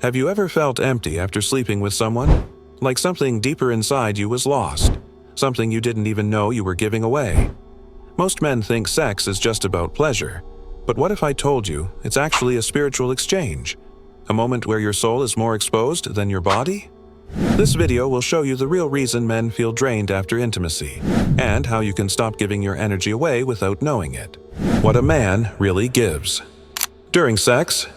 Have you ever felt empty after sleeping with someone? Like something deeper inside you was lost, something you didn't even know you were giving away. Most men think sex is just about pleasure, but what if I told you it's actually a spiritual exchange? A moment where your soul is more exposed than your body? This video will show you the real reason men feel drained after intimacy, and how you can stop giving your energy away without knowing it. What a man really gives. During sex,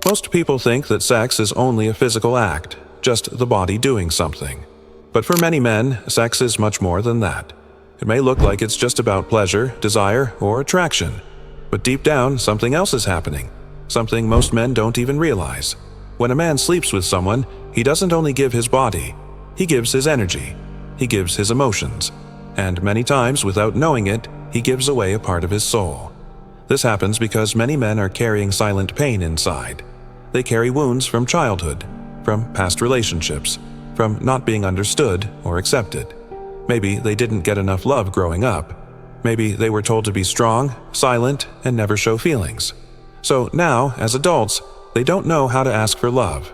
most people think that sex is only a physical act, just the body doing something. But for many men, sex is much more than that. It may look like it's just about pleasure, desire, or attraction, but deep down, something else is happening, something most men don't even realize. When a man sleeps with someone, he doesn't only give his body, he gives his energy, he gives his emotions, and many times, without knowing it, he gives away a part of his soul. This happens because many men are carrying silent pain inside. They carry wounds from childhood, from past relationships, from not being understood or accepted. Maybe they didn't get enough love growing up. Maybe they were told to be strong, silent, and never show feelings. So now, as adults, they don't know how to ask for love.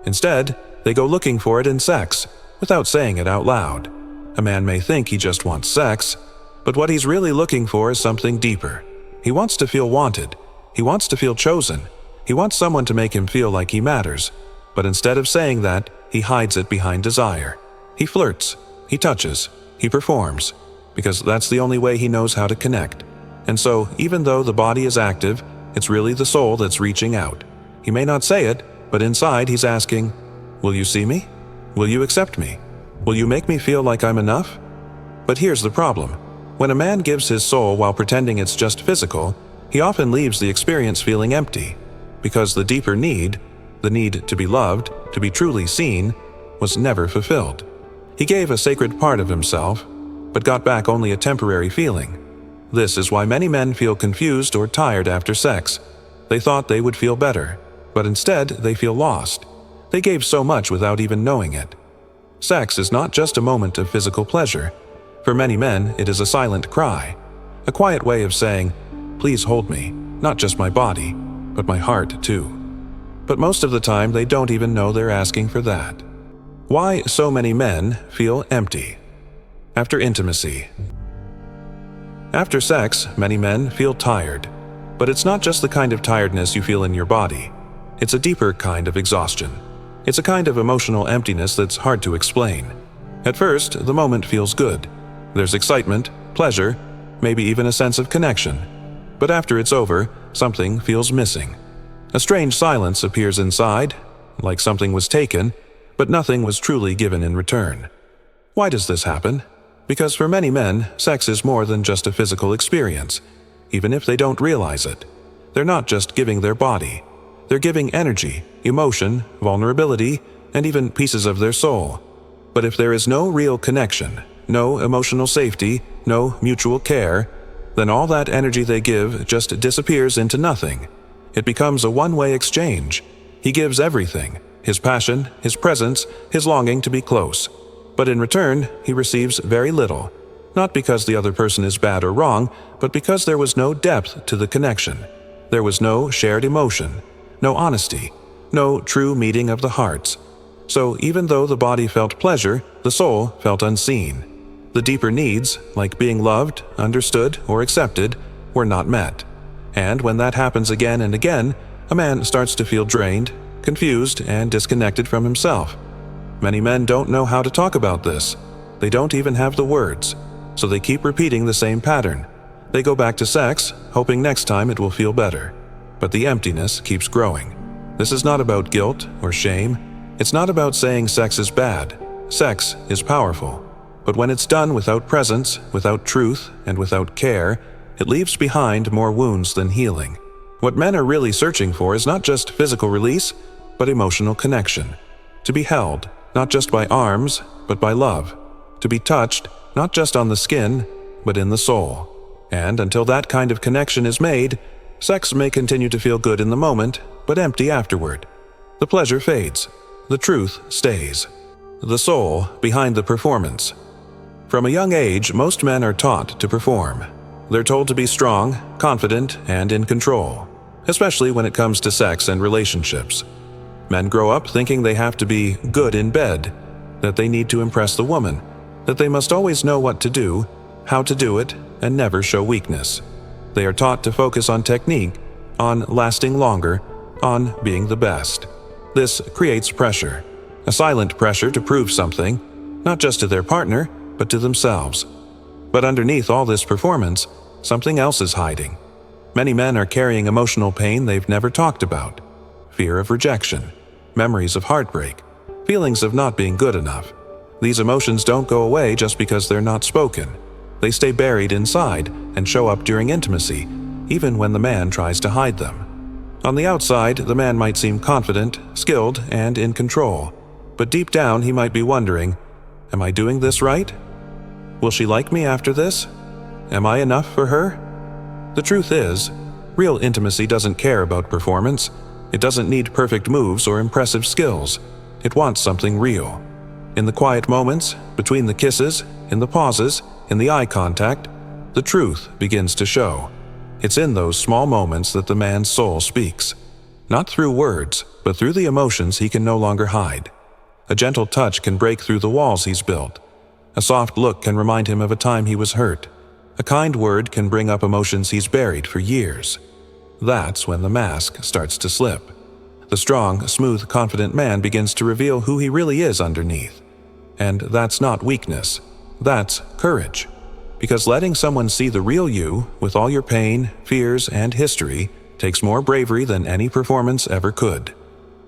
Instead, they go looking for it in sex, without saying it out loud. A man may think he just wants sex, but what he's really looking for is something deeper. He wants to feel wanted. He wants to feel chosen. He wants someone to make him feel like he matters. But instead of saying that, he hides it behind desire. He flirts. He touches. He performs. Because that's the only way he knows how to connect. And so, even though the body is active, it's really the soul that's reaching out. He may not say it, but inside he's asking, "Will you see me? Will you accept me? Will you make me feel like I'm enough?" But here's the problem. When a man gives his soul while pretending it's just physical, he often leaves the experience feeling empty, because the deeper need, the need to be loved, to be truly seen, was never fulfilled. He gave a sacred part of himself, but got back only a temporary feeling. This is why many men feel confused or tired after sex. They thought they would feel better, but instead they feel lost. They gave so much without even knowing it. Sex is not just a moment of physical pleasure. For many men, it is a silent cry, a quiet way of saying, "Please hold me, not just my body, but my heart too." But most of the time, they don't even know they're asking for that. Why so many men feel empty after intimacy. After sex, many men feel tired. But it's not just the kind of tiredness you feel in your body. It's a deeper kind of exhaustion. It's a kind of emotional emptiness that's hard to explain. At first, the moment feels good. There's excitement, pleasure, maybe even a sense of connection. But after it's over, something feels missing. A strange silence appears inside, like something was taken, but nothing was truly given in return. Why does this happen? Because for many men, sex is more than just a physical experience, even if they don't realize it. They're not just giving their body. They're giving energy, emotion, vulnerability, and even pieces of their soul. But if there is no real connection, no emotional safety, no mutual care, then all that energy they give just disappears into nothing. It becomes a one-way exchange. He gives everything, his passion, his presence, his longing to be close. But in return, he receives very little. Not because the other person is bad or wrong, but because there was no depth to the connection. There was no shared emotion, no honesty, no true meeting of the hearts. So even though the body felt pleasure, the soul felt unseen. The deeper needs, like being loved, understood, or accepted, were not met. And when that happens again and again, a man starts to feel drained, confused, and disconnected from himself. Many men don't know how to talk about this. They don't even have the words. So they keep repeating the same pattern. They go back to sex, hoping next time it will feel better. But the emptiness keeps growing. This is not about guilt or shame. It's not about saying sex is bad. Sex is powerful. But when it's done without presence, without truth, and without care, it leaves behind more wounds than healing. What men are really searching for is not just physical release, but emotional connection. To be held, not just by arms, but by love. To be touched, not just on the skin, but in the soul. And until that kind of connection is made, sex may continue to feel good in the moment, but empty afterward. The pleasure fades. The truth stays. The soul behind the performance. From a young age, most men are taught to perform. They're told to be strong, confident, and in control, especially when it comes to sex and relationships. Men grow up thinking they have to be good in bed, that they need to impress the woman, that they must always know what to do, how to do it, and never show weakness. They are taught to focus on technique, on lasting longer, on being the best. This creates pressure, a silent pressure to prove something, not just to their partner, but to themselves. But underneath all this performance, something else is hiding. Many men are carrying emotional pain they've never talked about. Fear of rejection, memories of heartbreak, feelings of not being good enough. These emotions don't go away just because they're not spoken. They stay buried inside and show up during intimacy, even when the man tries to hide them. On the outside, the man might seem confident, skilled, and in control. But deep down, he might be wondering, am I doing this right? Will she like me after this? Am I enough for her? The truth is, real intimacy doesn't care about performance. It doesn't need perfect moves or impressive skills. It wants something real. In the quiet moments, between the kisses, in the pauses, in the eye contact, the truth begins to show. It's in those small moments that the man's soul speaks. Not through words, but through the emotions he can no longer hide. A gentle touch can break through the walls he's built. A soft look can remind him of a time he was hurt. A kind word can bring up emotions he's buried for years. That's when the mask starts to slip. The strong, smooth, confident man begins to reveal who he really is underneath. And that's not weakness. That's courage. Because letting someone see the real you, with all your pain, fears, and history, takes more bravery than any performance ever could.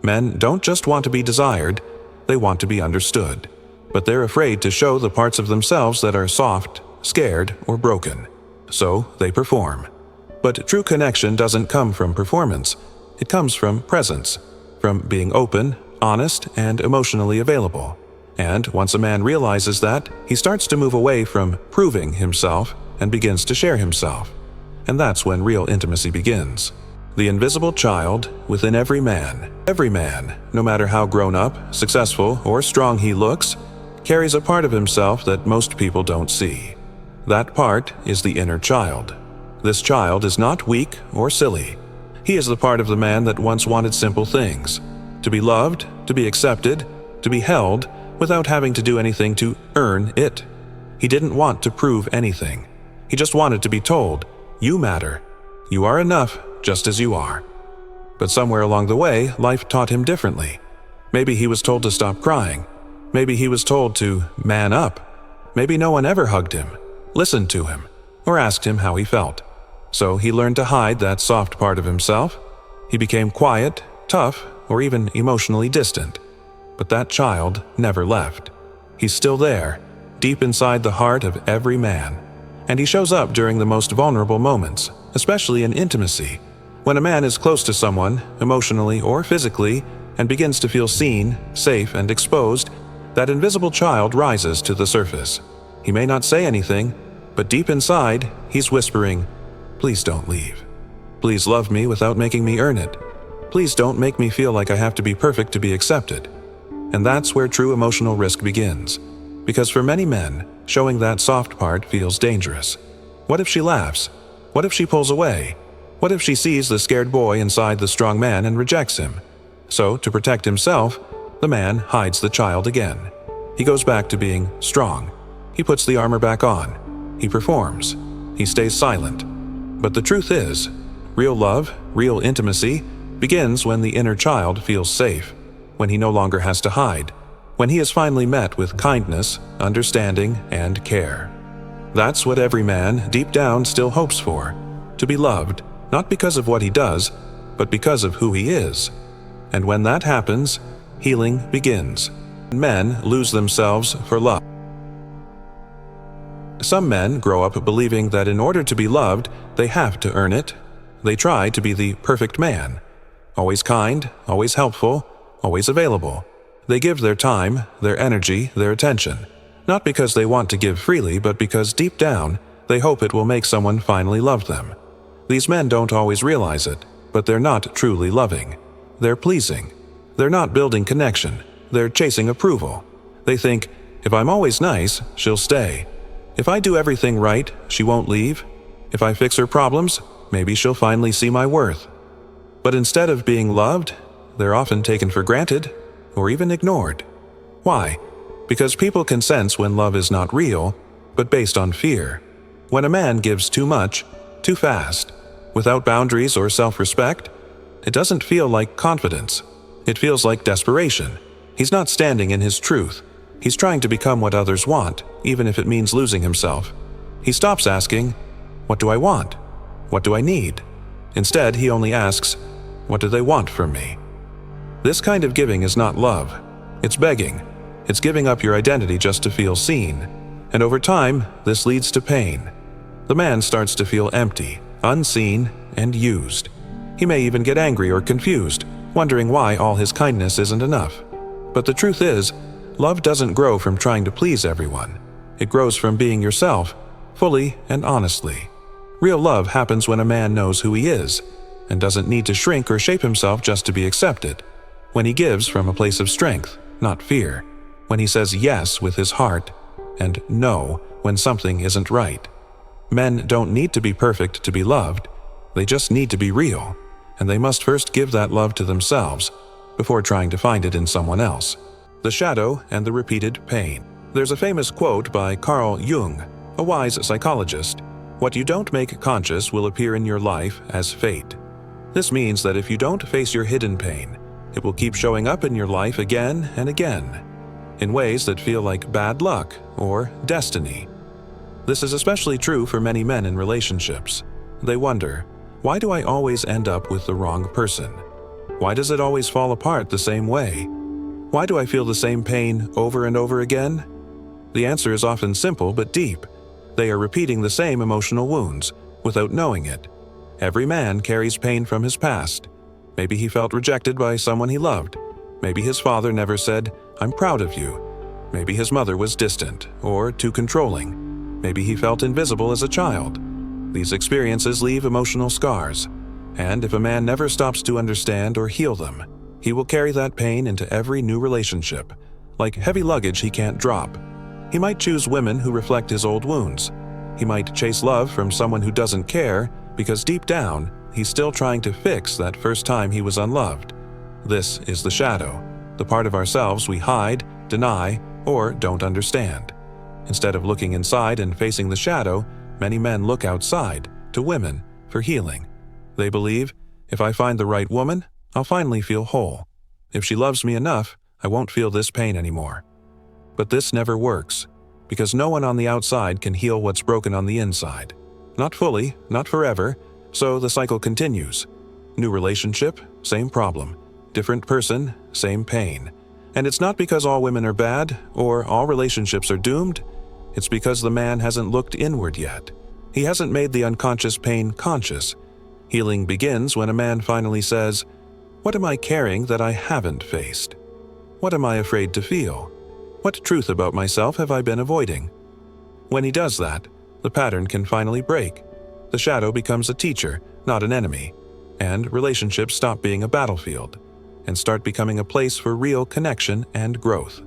Men don't just want to be desired, they want to be understood. But they're afraid to show the parts of themselves that are soft, scared, or broken. So they perform. But true connection doesn't come from performance. It comes from presence, from being open, honest, and emotionally available. And once a man realizes that, he starts to move away from proving himself and begins to share himself. And that's when real intimacy begins. The invisible child within every man, no matter how grown up, successful, or strong he looks, carries a part of himself that most people don't see. That part is the inner child. This child is not weak or silly. He is the part of the man that once wanted simple things: to be loved, to be accepted, to be held, without having to do anything to earn it. He didn't want to prove anything. He just wanted to be told, you matter. You are enough just as you are. But somewhere along the way, life taught him differently. Maybe he was told to stop crying. Maybe he was told to man up. Maybe no one ever hugged him, listened to him, or asked him how he felt. So he learned to hide that soft part of himself. He became quiet, tough, or even emotionally distant. But that child never left. He's still there, deep inside the heart of every man. And he shows up during the most vulnerable moments, especially in intimacy. When a man is close to someone, emotionally or physically, and begins to feel seen, safe, and exposed, that invisible child rises to the surface. He may not say anything, but deep inside, he's whispering, "Please don't leave. Please love me without making me earn it. Please don't make me feel like I have to be perfect to be accepted." And that's where true emotional risk begins. Because for many men, showing that soft part feels dangerous. What if she laughs? What if she pulls away? What if she sees the scared boy inside the strong man and rejects him? So, to protect himself, the man hides the child again. He goes back to being strong. He puts the armor back on. He performs. He stays silent. But the truth is, real love, real intimacy, begins when the inner child feels safe, when he no longer has to hide, when he is finally met with kindness, understanding, and care. That's what every man, deep down, still hopes for: to be loved, not because of what he does, but because of who he is. And when that happens, healing begins. Men lose themselves for love. Some men grow up believing that in order to be loved, they have to earn it. They try to be the perfect man. Always kind, always helpful, always available. They give their time, their energy, their attention, not because they want to give freely, but because deep down, they hope it will make someone finally love them. These men don't always realize it, but they're not truly loving. They're pleasing. They're not building connection. They're chasing approval. They think, if I'm always nice, she'll stay. If I do everything right, she won't leave. If I fix her problems, maybe she'll finally see my worth. But instead of being loved, they're often taken for granted or even ignored. Why? Because people can sense when love is not real, but based on fear. When a man gives too much, too fast, without boundaries or self-respect, it doesn't feel like confidence. It feels like desperation. He's not standing in his truth. He's trying to become what others want, even if it means losing himself. He stops asking, "What do I want? What do I need?" Instead, he only asks, "What do they want from me?" This kind of giving is not love. It's begging. It's giving up your identity just to feel seen. And over time, this leads to pain. The man starts to feel empty, unseen, and used. He may even get angry or confused, wondering why all his kindness isn't enough. But the truth is, love doesn't grow from trying to please everyone. It grows from being yourself, fully and honestly. Real love happens when a man knows who he is, and doesn't need to shrink or shape himself just to be accepted. When he gives from a place of strength, not fear. When he says yes with his heart, and no when something isn't right. Men don't need to be perfect to be loved. They just need to be real, and they must first give that love to themselves before trying to find it in someone else. The shadow and the repeated pain. There's a famous quote by Jung, a wise psychologist. What you don't make conscious will appear in your life as fate. This means that if you don't face your hidden pain, it will keep showing up in your life again and again, in ways that feel like bad luck or destiny. This is especially true for many men in relationships. They wonder, why do I always end up with the wrong person? Why does it always fall apart the same way? Why do I feel the same pain over and over again? The answer is often simple but deep. They are repeating the same emotional wounds without knowing it. Every man carries pain from his past. Maybe he felt rejected by someone he loved. Maybe his father never said, "I'm proud of you." Maybe his mother was distant or too controlling. Maybe he felt invisible as a child. These experiences leave emotional scars, and if a man never stops to understand or heal them, he will carry that pain into every new relationship, like heavy luggage he can't drop. He might choose women who reflect his old wounds. He might chase love from someone who doesn't care because deep down, he's still trying to fix that first time he was unloved. This is the shadow, the part of ourselves we hide, deny, or don't understand. Instead of looking inside and facing the shadow, many men look outside, to women, for healing. They believe, if I find the right woman, I'll finally feel whole. If she loves me enough, I won't feel this pain anymore. But this never works, because no one on the outside can heal what's broken on the inside. Not fully, not forever, so the cycle continues. New relationship, same problem. Different person, same pain. And it's not because all women are bad, or all relationships are doomed. It's because the man hasn't looked inward yet. He hasn't made the unconscious pain conscious. Healing begins when a man finally says, "What am I carrying that I haven't faced? What am I afraid to feel? What truth about myself have I been avoiding?" When he does that, the pattern can finally break. The shadow becomes a teacher, not an enemy, and relationships stop being a battlefield and start becoming a place for real connection and growth.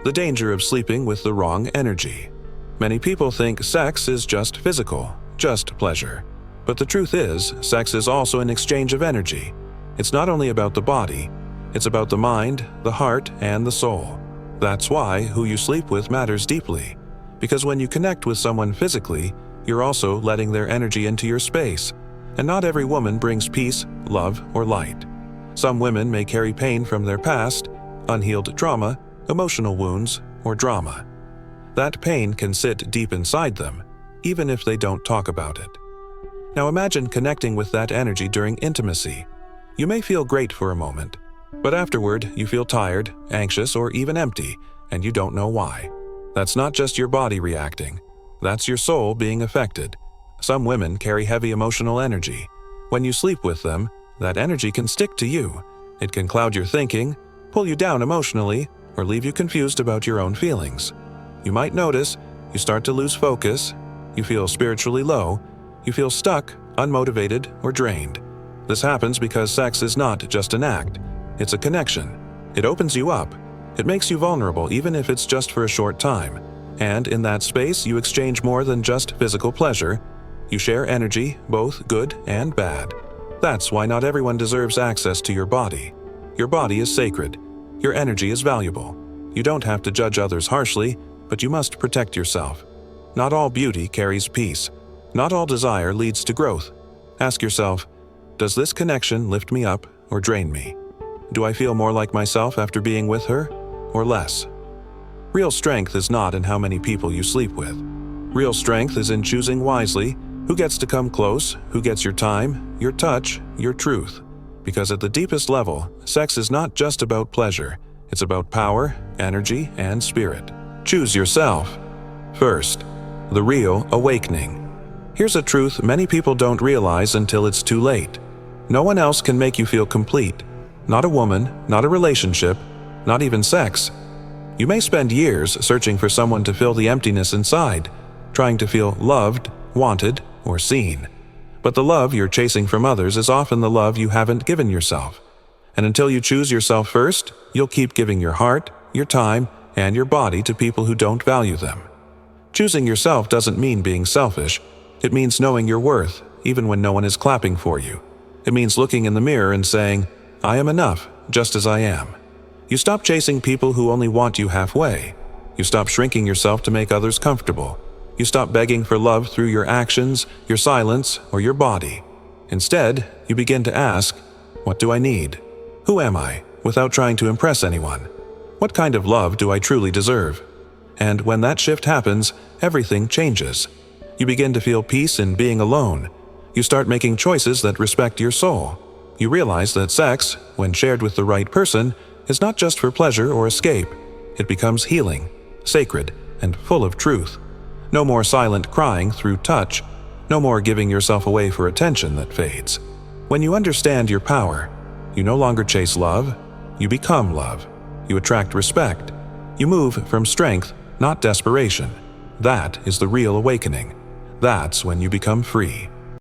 The danger of sleeping with the wrong energy. Many people think sex is just physical, just pleasure. But the truth is, sex is also an exchange of energy. It's not only about the body, it's about the mind, the heart, and the soul. That's why who you sleep with matters deeply. Because when you connect with someone physically, you're also letting their energy into your space. And not every woman brings peace, love, or light. Some women may carry pain from their past, unhealed trauma, emotional wounds, or drama. That pain can sit deep inside them, even if they don't talk about it. Now imagine connecting with that energy during intimacy. You may feel great for a moment, but afterward you feel tired, anxious, or even empty, and you don't know why. That's not just your body reacting. That's your soul being affected. Some women carry heavy emotional energy. When you sleep with them, that energy can stick to you. It can cloud your thinking, pull you down emotionally, or leave you confused about your own feelings. You might notice you start to lose focus, you feel spiritually low, you feel stuck, unmotivated, or drained. This happens because sex is not just an act, it's a connection. It opens you up. It makes you vulnerable even if it's just for a short time. And in that space, you exchange more than just physical pleasure. You share energy, both good and bad. That's why not everyone deserves access to your body. Your body is sacred. Your energy is valuable. You don't have to judge others harshly, but you must protect yourself. Not all beauty carries peace. Not all desire leads to growth. Ask yourself, does this connection lift me up or drain me? Do I feel more like myself after being with her, or less? Real strength is not in how many people you sleep with. Real strength is in choosing wisely who gets to come close, who gets your time, your touch, your truth. Because at the deepest level, sex is not just about pleasure. It's about power, energy, and spirit. Choose yourself. First, the real awakening. Here's a truth many people don't realize until it's too late. No one else can make you feel complete. Not a woman, not a relationship, not even sex. You may spend years searching for someone to fill the emptiness inside, trying to feel loved, wanted, or seen. But the love you're chasing from others is often the love you haven't given yourself. And until you choose yourself first, you'll keep giving your heart, your time, and your body to people who don't value them. Choosing yourself doesn't mean being selfish. It means knowing your worth, even when no one is clapping for you. It means looking in the mirror and saying, I am enough, just as I am. You stop chasing people who only want you halfway. You stop shrinking yourself to make others comfortable. You stop begging for love through your actions, your silence, or your body. Instead, you begin to ask, what do I need? Who am I, without trying to impress anyone? What kind of love do I truly deserve? And when that shift happens, everything changes. You begin to feel peace in being alone. You start making choices that respect your soul. You realize that sex, when shared with the right person, is not just for pleasure or escape. It becomes healing, sacred, and full of truth. No more silent crying through touch. No more giving yourself away for attention that fades. When you understand your power, you no longer chase love. You become love. You attract respect. You move from strength, not desperation. That is the real awakening. That's when you become free.